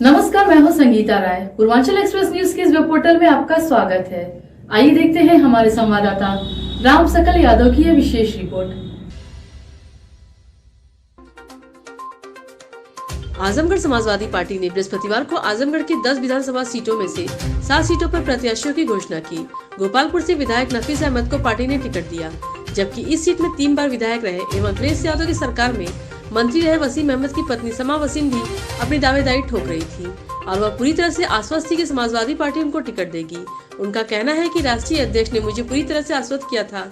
नमस्कार, मैं हूं संगीता राय। पूर्वांचल एक्सप्रेस न्यूज के इस वेब पोर्टल में आपका स्वागत है। आइए देखते हैं हमारे संवाददाता राम सकल यादव की यह विशेष रिपोर्ट। आजमगढ़ समाजवादी पार्टी ने बृहस्पतिवार को आजमगढ़ की 10 विधानसभा सीटों में से 7 सीटों पर प्रत्याशियों की घोषणा की। गोपालपुर से विधायक नफीस अहमद को पार्टी ने टिकट दिया, जबकि इस सीट में 3 बार विधायक रहे एवं अखिलेश यादव की सरकार में मंत्री रहे वसीम अहमद की पत्नी समा वसीम भी अपनी दावेदारी ठोक रही थी और वह पूरी तरह से आश्वस्त थी कि समाजवादी पार्टी उनको टिकट देगी। उनका कहना है कि राष्ट्रीय अध्यक्ष ने मुझे पूरी तरह से आश्वस्त किया था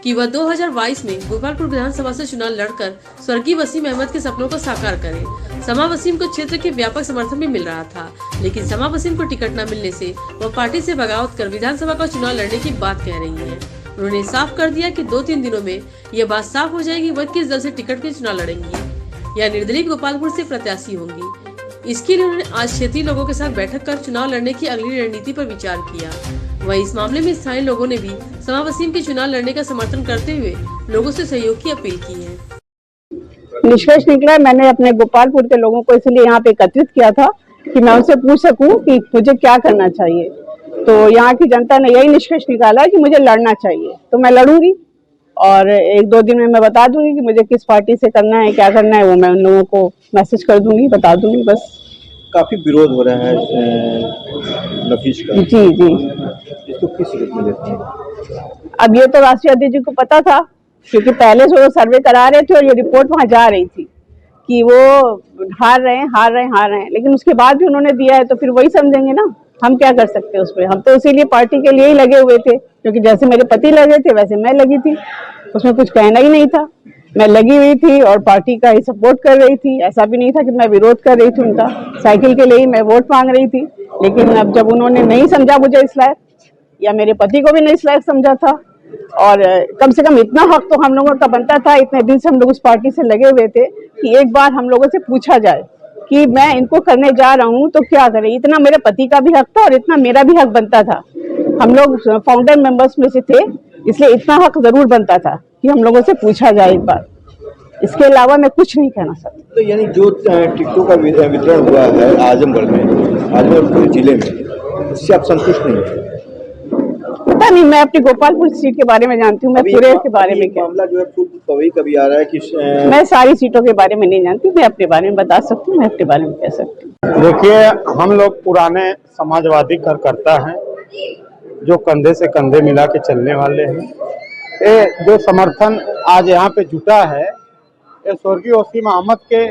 कि वह 2022 में गोपालपुर विधानसभा से चुनाव लड़कर स्वर्गीय वसीम अहमद के सपनों को साकार करें। समा वसीम को क्षेत्र के व्यापक समर्थन भी मिल रहा था, लेकिन समा वसीम को टिकट न मिलने से वह पार्टी से बगावत कर विधानसभा का चुनाव लड़ने की बात कह रही है। उन्होंने साफ कर दिया कि 2-3 दिनों में यह बात साफ हो जाएगी वह किस दल से टिकट के चुनाव लड़ेंगी या निर्दलीय गोपालपुर से प्रत्याशी होंगी। इसके लिए उन्होंने आज क्षेत्रीय लोगों के साथ बैठक कर चुनाव लड़ने की अगली रणनीति पर विचार किया। वहीं इस मामले में स्थानीय लोगों ने भी समा वसीम के चुनाव लड़ने का समर्थन करते हुए लोगों से सहयोग की अपील की है। निष्कर्ष निकला, मैंने अपने गोपालपुर के लोगों को इसलिए यहाँ पे एकत्रित किया था कि मैं उनसे पूछ सकूं कि मुझे क्या करना चाहिए। तो यहाँ की जनता ने यही निष्कर्ष निकाला कि मुझे लड़ना चाहिए, तो मैं लड़ूंगी और 1-2 दिन में मैं बता दूंगी कि मुझे किस पार्टी से करना है, क्या करना है। वो मैं उन लोगों को मैसेज कर दूंगी, बता दूंगी। बस काफी विरोध हो रहा है नफीस का। जी इसको किस रूप में लेते हैं? अब ये तो राष्ट्रीय अध्यक्ष जी को पता था, क्योंकि पहले से वो सर्वे करा रहे थे और ये रिपोर्ट वहां जा रही थी कि वो हार रहे हैं, लेकिन उसके बाद भी उन्होंने दिया है तो फिर वही समझेंगे ना। हम क्या कर सकते हैं उसमें। हम तो इसीलिए पार्टी के लिए ही लगे हुए थे, क्योंकि जैसे मेरे पति लगे थे वैसे मैं लगी थी, उसमें कुछ कहना ही नहीं था। मैं लगी हुई थी और पार्टी का ही सपोर्ट कर रही थी। ऐसा भी नहीं था कि मैं विरोध कर रही थी उनका। साइकिल के लिए ही मैं वोट मांग रही थी, लेकिन अब जब उन्होंने नहीं समझा मुझे इस लायक, या मेरे पति को भी नहीं इस लायक समझा था, और कम से कम इतना हक तो हम लोगों का बनता था। इतने दिन से हम लोग उस पार्टी से लगे हुए थे कि एक बार हम लोगों से पूछा जाए कि मैं इनको करने जा रहा हूँ तो क्या करें। इतना मेरे पति का भी हक था और इतना मेरा भी हक बनता था। हम लोग फाउंडर मेंबर्स में से थे, इसलिए इतना हक जरूर बनता था कि हम लोगों से पूछा जाए एक बार। इसके अलावा मैं कुछ नहीं कहना सकती। तो यानी जो टिकटों का वितरण हुआ है आजमगढ़ में, आजमगढ़ पूरे जिले में, उससे आप संतुष्ट नहीं है? पता नहीं, मैं अपनी गोपालपुर सीट के बारे में जानती हूँ, मैं पूरे के बारे में क्या। मामला जो है कभी आ रहा है कि मैं सारी सीटों के बारे में नहीं जानती। मैं अपने बारे में बता सकती हूँ, मैं अपने बारे में कह सकती हूँ। देखिए, हम लोग पुराने समाजवादी कार्यकर्ता हैं जो कंधे से कंधे मिला के चलने वाले हैं। ये जो समर्थन आज यहाँ पे जुटा है, ये स्वर्गीय वसीम अहमद के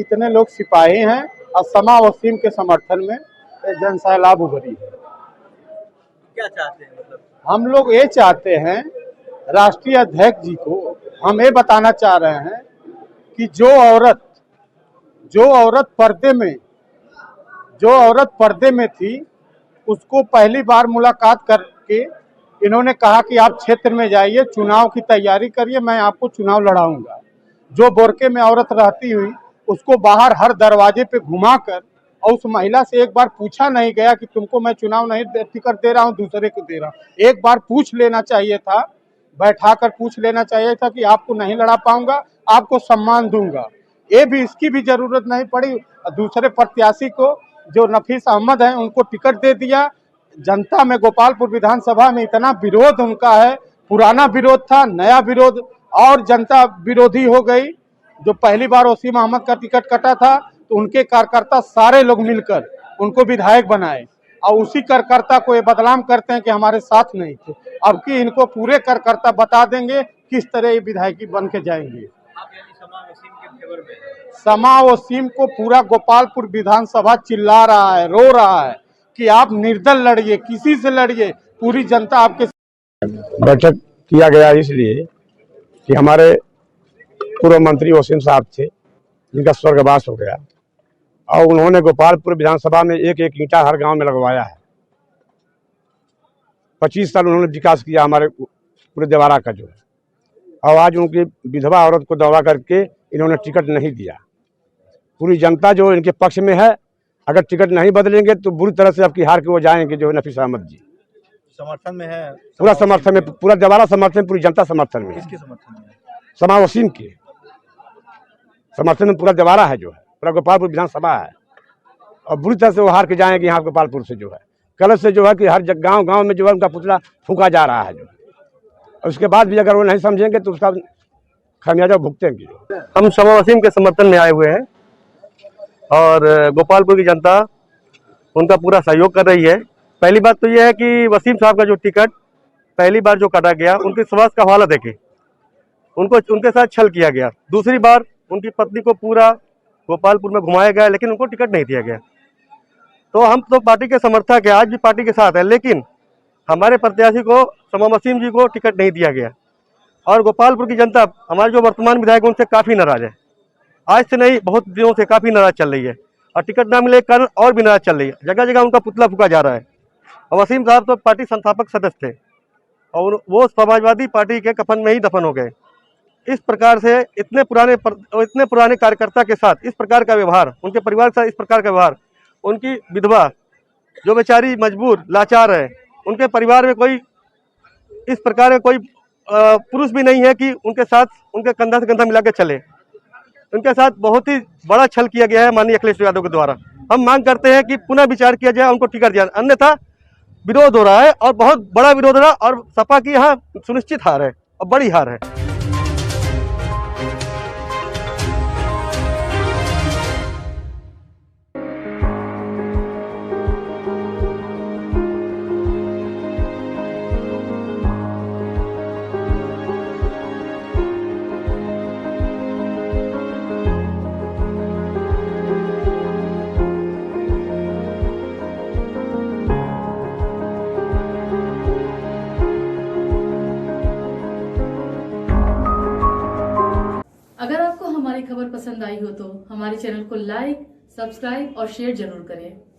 इतने लोग सिपाही हैं और समा वसीम के समर्थन में ये जन सैलाब उभरी है। क्या चाहते हैं? मतलब हम लोग ये चाहते हैं, राष्ट्रीय अध्यक्ष जी को हम ये बताना चाह रहे हैं कि जो औरत पर्दे में थी, उसको पहली बार मुलाकात करके इन्होंने कहा कि आप क्षेत्र में जाइए, चुनाव की तैयारी करिए, मैं आपको चुनाव लड़ाऊंगा। जो बोरके में औरत रहती हुई, उसको बाहर हर दरवाजे पे घुमाकर, और उस महिला से एक बार पूछा नहीं गया कि तुमको मैं चुनाव नहीं टिकट दे रहा हूं, दूसरे को दे रहा हूं। एक बार पूछ लेना चाहिए था, बैठाकर पूछ लेना चाहिए था कि आपको नहीं लड़ा पाऊंगा, आपको सम्मान दूंगा। ये भी, इसकी भी जरूरत नहीं पड़ी। दूसरे प्रत्याशी को जो नफीस अहमद हैं उनको टिकट दे दिया। जनता में गोपालपुर विधानसभा में इतना विरोध उनका है, पुराना विरोध था, नया विरोध और जनता विरोधी हो गई। जो पहली बार वसीम अहमद का टिकट कटा था तो उनके कार्यकर्ता सारे लोग मिलकर उनको विधायक बनाए, और उसी कार्यकर्ता को ये बदनाम करते हैं कि हमारे साथ नहीं थे। अब कि इनको पूरे कार्यकर्ता बता देंगे किस तरह ये विधायकी बन के जाएंगे। समा वसीम को पूरा गोपालपुर विधानसभा चिल्ला रहा है, रो रहा है कि आप निर्दल लड़िए, किसी से लड़िए, पूरी जनता आपके। बैठक किया गया इसलिए कि हमारे पूर्व मंत्री वसीम साहब थे, जिनका स्वर्गवास हो गया, और उन्होंने गोपालपुर विधानसभा में एक ईंटा हर गांव में लगवाया है। 25 साल उन्होंने विकास किया हमारे पूरे देवारा का जो है, और आज उनकी विधवा औरत को दवा करके इन्होंने टिकट नहीं दिया। पूरी जनता जो इनके पक्ष में है, अगर टिकट नहीं बदलेंगे तो बुरी तरह से आपकी हार के वो जाएंगे। जो है नफीस अहमद जी समर्थन में है, पूरा समर्थन में, पूरा देवारा समर्थन, पूरी जनता समर्थन में। किसके समर्थन में? समा वसीम के समर्थन में पूरा देवारा है, जो है पूरा गोपालपुर विधानसभा है। और बुरी तरह से वो हार के जाएंगे यहाँ गोपालपुर से जो है। कल से जो है कि हर गांव गांव में जो है उनका पुतला फूंका जा रहा है जो, और उसके बाद भी अगर वो नहीं समझेंगे तो उसका खामियाजा भुगतेंगे। हम शमा वसीम के समर्थन में आए हुए हैं और गोपालपुर की जनता उनका पूरा सहयोग कर रही है। पहली बात तो यह है कि वसीम साहब का जो टिकट पहली बार जो काटा गया, उनके स्वास्थ्य का हवाला देखे, उनको उनके साथ छल किया गया। दूसरी बार उनकी पत्नी को पूरा गोपालपुर में घुमाया गया, लेकिन उनको टिकट नहीं दिया गया। तो हम तो पार्टी के समर्थक है, आज भी पार्टी के साथ है, लेकिन हमारे प्रत्याशी को शमा वसीम जी को टिकट नहीं दिया गया। और गोपालपुर की जनता, हमारे जो वर्तमान विधायक उनसे काफ़ी नाराज है। आज से नहीं, बहुत दिनों से काफ़ी नाराज चल रही है, और टिकट ना मिले के कारण और भी नाराज चल रही है। जगह जगह उनका पुतला फूका जा रहा है। और वसीम साहब तो पार्टी संस्थापक सदस्य थे और वो समाजवादी पार्टी के कफन में ही दफन हो गए। इस प्रकार से इतने पुराने कार्यकर्ता के साथ इस प्रकार का व्यवहार, उनके परिवार के साथ इस प्रकार का व्यवहार, उनकी विधवा जो बेचारी मजबूर लाचार है, उनके परिवार में कोई इस प्रकार का कोई पुरुष भी नहीं है कि उनके साथ उनके कंधा से कंधा मिला के चले। उनके साथ बहुत ही बड़ा छल किया गया है माननीय अखिलेश यादव के द्वारा। हम मांग करते हैं कि पुनः विचार किया जाए, उनको टिकट दिया, अन्यथा विरोध हो रहा है और बहुत बड़ा विरोध हो रहा है, और सपा की यहाँ सुनिश्चित हार है और बड़ी हार है। अगर आपको हमारी खबर पसंद आई हो तो हमारे चैनल को लाइक, सब्सक्राइब और शेयर जरूर करें।